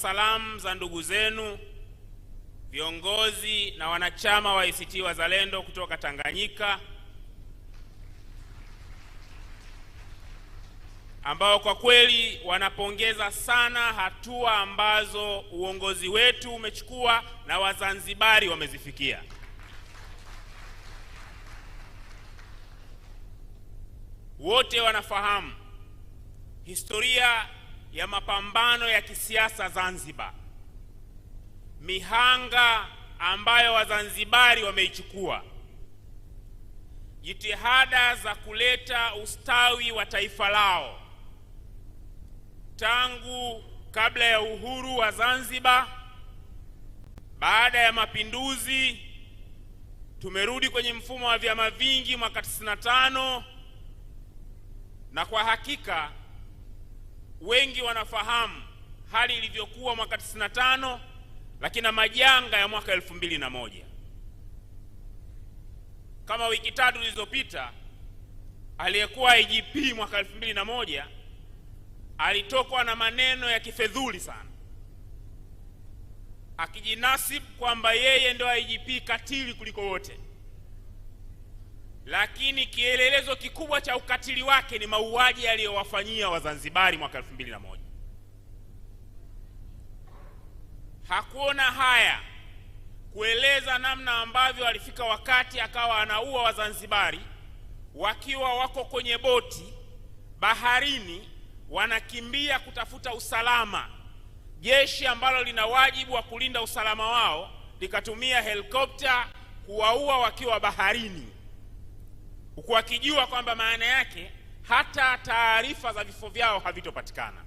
salamu za ndugu zenu viongozi na wanachama wa ACT Wazalendo kutoka Tanganyika ambao kwa kweli wanapongeza sana hatua ambazo uongozi wetu umechukua na Wazanzibari wamezifikia. Wote wanafahamu historia ya mapambano ya kisiasa Zanzibar, mihanga ambayo Wazanzibari wameichukua, jitihada za kuleta ustawi wa taifa lao tangu kabla ya uhuru wa Zanzibar. Baada ya mapinduzi tumerudi kwenye mfumo wa vyama vingi mwaka 95, na kwa hakika wengi wanafahamu hali ilivyokuwa mwaka 95, lakini na majanga ya mwaka 2001. Kama wiki 3 zilizopita, aliyekuwa IGP mwaka 2001 alitokwa na maneno ya kifedhuli sana, akijinasibu kwamba yeye ndio IGP katili kuliko wote, lakini kielelezo kikubwa cha ukatili wake ni mauaji aliyowafanyia Wazanzibari mwaka 2001. Hakuona haya kueleza namna ambavyo alifika wakati akawa anaua Wazanzibari wakiwa wako kwenye boti baharini wanakimbia kutafuta usalama. Jeshi ambalo lina wajibu wa kulinda usalama wao likatumia helikopta kuwaua wakiwa baharini, huku wakijua kwamba maana yake hata taarifa za vifo vyao havitopatikana.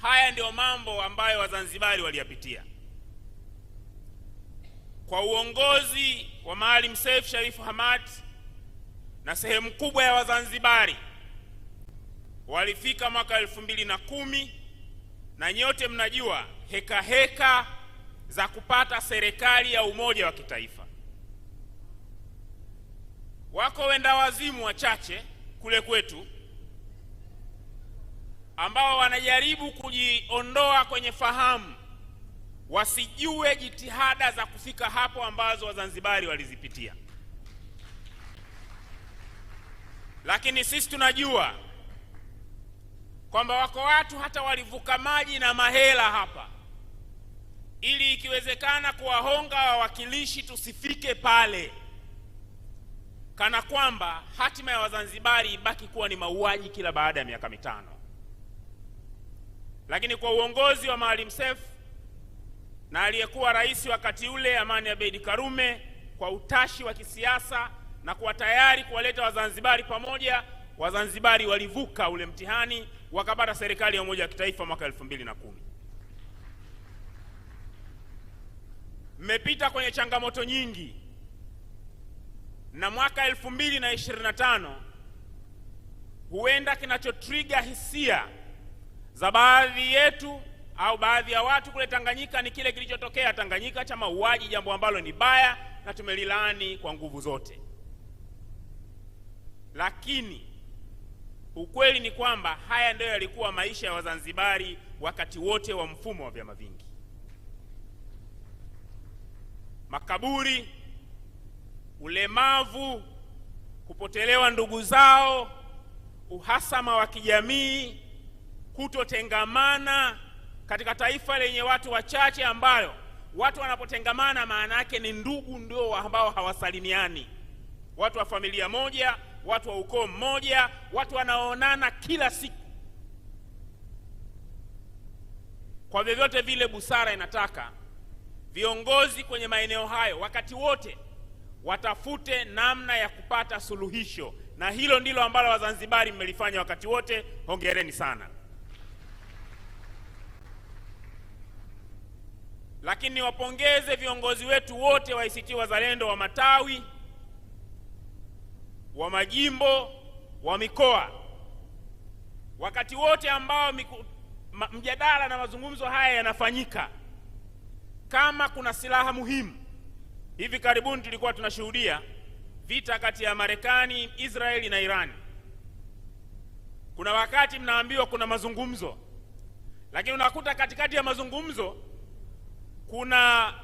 Haya ndio mambo ambayo Wazanzibari waliyapitia. Kwa uongozi wa Maalim Seif Sharif Hamad na sehemu kubwa ya Wazanzibari walifika mwaka 2010, na nyote mnajua heka za kupata serikali ya umoja wa kitaifa. Wako wenda wazimu wachache kule kwetu ambao wanajaribu kujiondoa kwenye fahamu, wasijue jitihada za kufika hapo ambazo Wazanzibari walizipitia. Lakini sisi tunajua kwamba wako watu hata walivuka maji na mahela hapa ili ikiwezekana kuwahonga wawakilishi tusifike pale, kana kwamba hatima ya Wazanzibari ibaki kuwa ni mauaji kila baada ya miaka 5. Lakini kwa uongozi wa Maalim Seif na aliyekuwa rais wakati ule Amani Abeid Karume, kwa utashi wa kisiasa na kuwa tayari kuwaleta Wazanzibari pamoja, Wazanzibari walivuka ule mtihani wakapata serikali ya umoja wa kitaifa mwaka 2010. Mmepita kwenye changamoto nyingi, na mwaka 2025 huenda kinachotrigger hisia za baadhi yetu au baadhi ya watu kule Tanganyika ni kile kilichotokea Tanganyika cha mauaji, jambo ambalo ni baya na tumelilaani kwa nguvu zote. Lakini ukweli ni kwamba haya ndio yalikuwa maisha ya Wazanzibari wakati wote wa mfumo wa vyama vingi. Makaburi, ulemavu, kupotelewa ndugu zao, uhasama wa kijamii, kutotengamana katika taifa lenye watu wachache, ambayo watu wanapotengamana maana yake ni ndugu ndio ambao hawasalimiani, watu wa familia moja, watu wa ukoo mmoja, watu wanaonana kila siku. Kwa vyovyote vile, busara inataka viongozi kwenye maeneo hayo wakati wote watafute namna ya kupata suluhisho, na hilo ndilo ambalo Wazanzibari mmelifanya wakati wote. Hongereni sana. Lakini niwapongeze viongozi wetu wote wa ACT Wazalendo, wa matawi, wa majimbo, wa mikoa, wakati wote ambao mjadala na mazungumzo haya yanafanyika. Kama kuna silaha muhimu, hivi karibuni tulikuwa tunashuhudia vita kati ya Marekani, Israeli na Iran. Kuna wakati mnaambiwa kuna mazungumzo, Lakini unakuta katikati ya mazungumzo kuna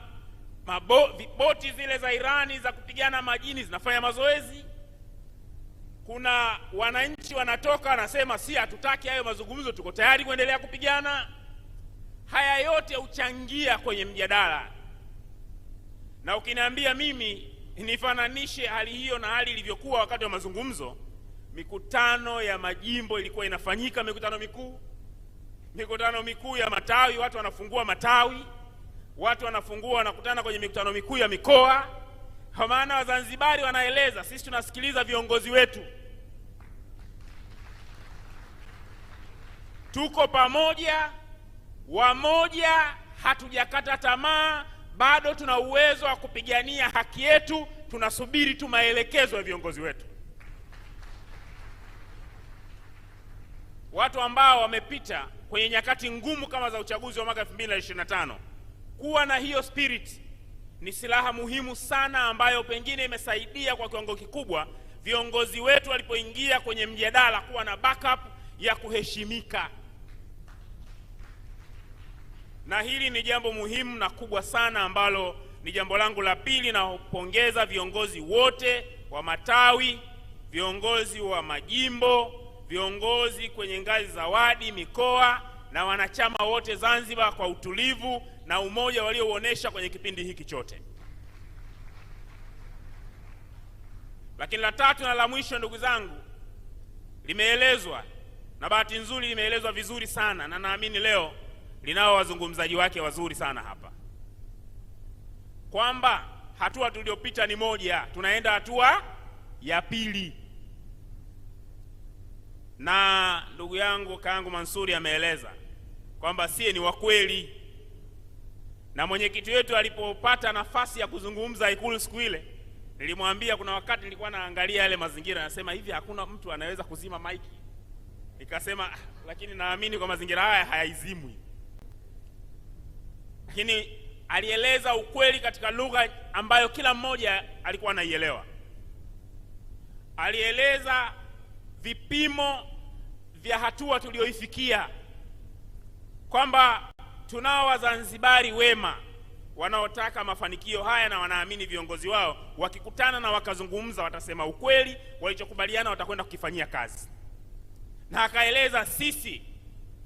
boti zile za Irani za kupigana majini zinafanya mazoezi. Kuna wananchi wanatoka wanasema si, hatutaki hayo mazungumzo, tuko tayari kuendelea kupigana. Haya yote huchangia kwenye mjadala, na ukiniambia mimi nifananishe hali hiyo na hali ilivyokuwa wakati wa mazungumzo, mikutano ya majimbo ilikuwa inafanyika, mikutano mikuu ya matawi, watu wanafungua matawi, watu wanakutana kwenye mikutano mikuu ya mikoa. Kwa maana Wazanzibari wanaeleza, sisi tunasikiliza viongozi wetu, tuko pamoja, wamoja, hatujakata tamaa, bado tuna uwezo wa kupigania haki yetu, tunasubiri tu maelekezo ya viongozi wetu. Watu ambao wamepita kwenye nyakati ngumu kama za uchaguzi wa mwaka 2025, kuwa na hiyo spirit ni silaha muhimu sana, ambayo pengine imesaidia kwa kiwango kikubwa viongozi wetu walipoingia kwenye mjadala kuwa na backup ya kuheshimika. Na hili ni jambo muhimu na kubwa sana, ambalo ni jambo langu la pili. Na kupongeza viongozi wote wa matawi, viongozi wa majimbo, viongozi kwenye ngazi za wadi, mikoa, na wanachama wote Zanzibar kwa utulivu na umoja waliouonesha kwenye kipindi hiki chote. Lakini la tatu na la mwisho, ndugu zangu, limeelezwa, na bahati nzuri limeelezwa vizuri sana, na naamini leo linao wazungumzaji wake wazuri sana hapa, kwamba hatua tuliyopita ni moja, tunaenda hatua ya pili. Na ndugu yangu kaangu Mansuri ameeleza kwamba sie ni wakweli, na mwenyekiti wetu alipopata nafasi ya kuzungumza Ikulu siku ile, nilimwambia, kuna wakati nilikuwa naangalia yale mazingira, nasema hivi hakuna mtu anaweza kuzima maiki. Nikasema lakini naamini kwa mazingira haya hayaizimwi. Lakini alieleza ukweli katika lugha ambayo kila mmoja alikuwa anaielewa. Alieleza vipimo vya hatua tulioifikia, kwamba tunao Wazanzibari wema wanaotaka mafanikio haya, na wanaamini viongozi wao wakikutana na wakazungumza watasema ukweli, walichokubaliana watakwenda kukifanyia kazi. Na akaeleza sisi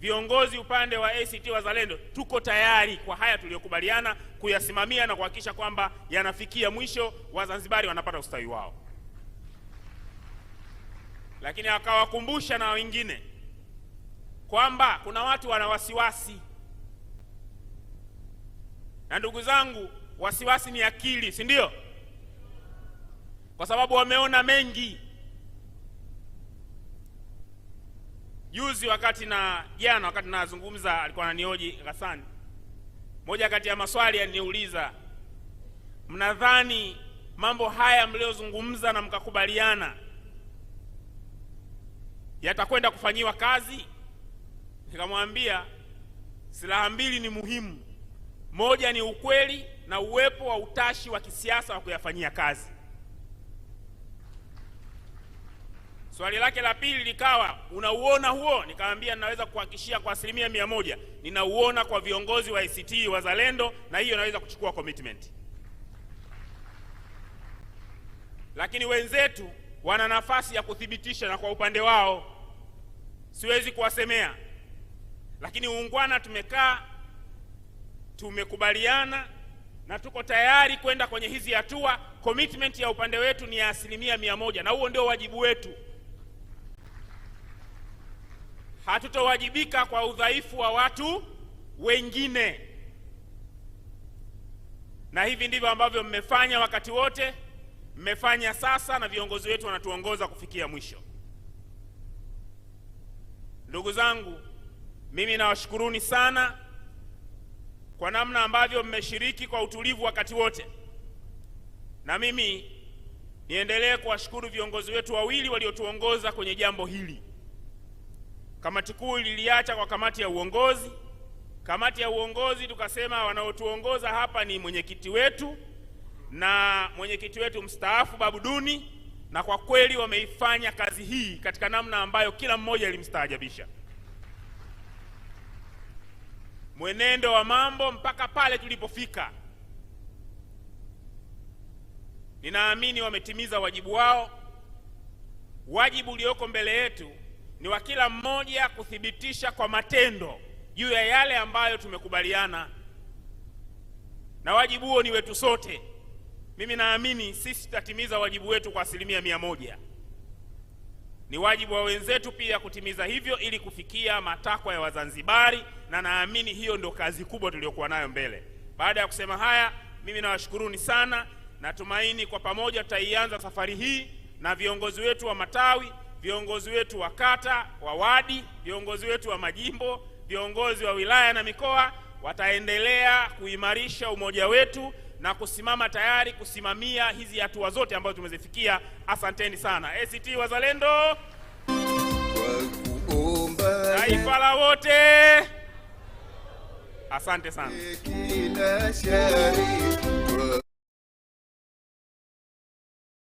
viongozi upande wa ACT Wazalendo tuko tayari kwa haya tuliyokubaliana kuyasimamia na kuhakikisha kwamba yanafikia mwisho, Wazanzibari wanapata ustawi wao. Lakini akawakumbusha na wengine kwamba kuna watu wana wasiwasi. Na ndugu zangu, wasiwasi ni akili, si ndio? Kwa sababu wameona mengi. Juzi jana wakati nazungumza, alikuwa ananioji Hassan, moja kati ya maswali aliniuliza, mnadhani mambo haya mliozungumza na mkakubaliana yatakwenda kufanyiwa kazi? Nikamwambia silaha mbili ni muhimu. Moja ni ukweli na uwepo wa utashi wa kisiasa wa kuyafanyia kazi. Swali lake la pili likawa, unauona huo? Nikamwambia ninaweza kuhakikishia kwa 100% ninauona kwa viongozi wa ACT Wazalendo, na hiyo naweza kuchukua commitment. Lakini wenzetu wana nafasi ya kuthibitisha, na kwa upande wao siwezi kuwasemea. Lakini uungwana, tumekaa, tumekubaliana na tuko tayari kwenda kwenye hizi hatua. Commitment ya upande wetu ni ya 100%, na huo ndio wajibu wetu. Hatutowajibika kwa udhaifu wa watu wengine. Na hivi ndivyo ambavyo mmefanya wakati wote, mmefanya sasa, na viongozi wetu wanatuongoza kufikia mwisho. Ndugu zangu, mimi nawashukuruni sana kwa namna ambavyo mmeshiriki kwa utulivu wakati wote, na mimi niendelee kuwashukuru viongozi wetu wawili waliotuongoza kwenye jambo hili. Kamati kuu iliacha kwa kamati ya uongozi. Kamati ya uongozi tukasema wanaotuongoza hapa ni mwenyekiti wetu na mwenyekiti wetu mstaafu Babu Duni, na kwa kweli wameifanya kazi hii katika namna ambayo kila mmoja ilimstaajabisha. mwenendo wa mambo mpaka pale tulipofika. Ninaamini wametimiza wajibu wao. Wajibu ulioko mbele yetu ni wa kila mmoja kuthibitisha kwa matendo juu ya yale ambayo tumekubaliana, na wajibu huo ni wetu sote. Mimi naamini sisi tutatimiza wajibu wetu kwa 100%. Ni wajibu wa wenzetu pia kutimiza hivyo ili kufikia matakwa ya Wazanzibari, na naamini hiyo ndio kazi kubwa tuliyokuwa nayo mbele. Baada ya kusema haya, mimi nawashukuruni sana. Natumaini kwa pamoja tutaianza safari hii, na viongozi wetu wa matawi, viongozi wetu wa kata, wa wadi, viongozi wetu wa majimbo, viongozi wa wilaya na mikoa wataendelea kuimarisha umoja wetu na kusimama tayari kusimamia hizi hatua zote ambazo tumezifikia. Asanteni sana. ACT Wazalendo, taifa la wote. Asante sana.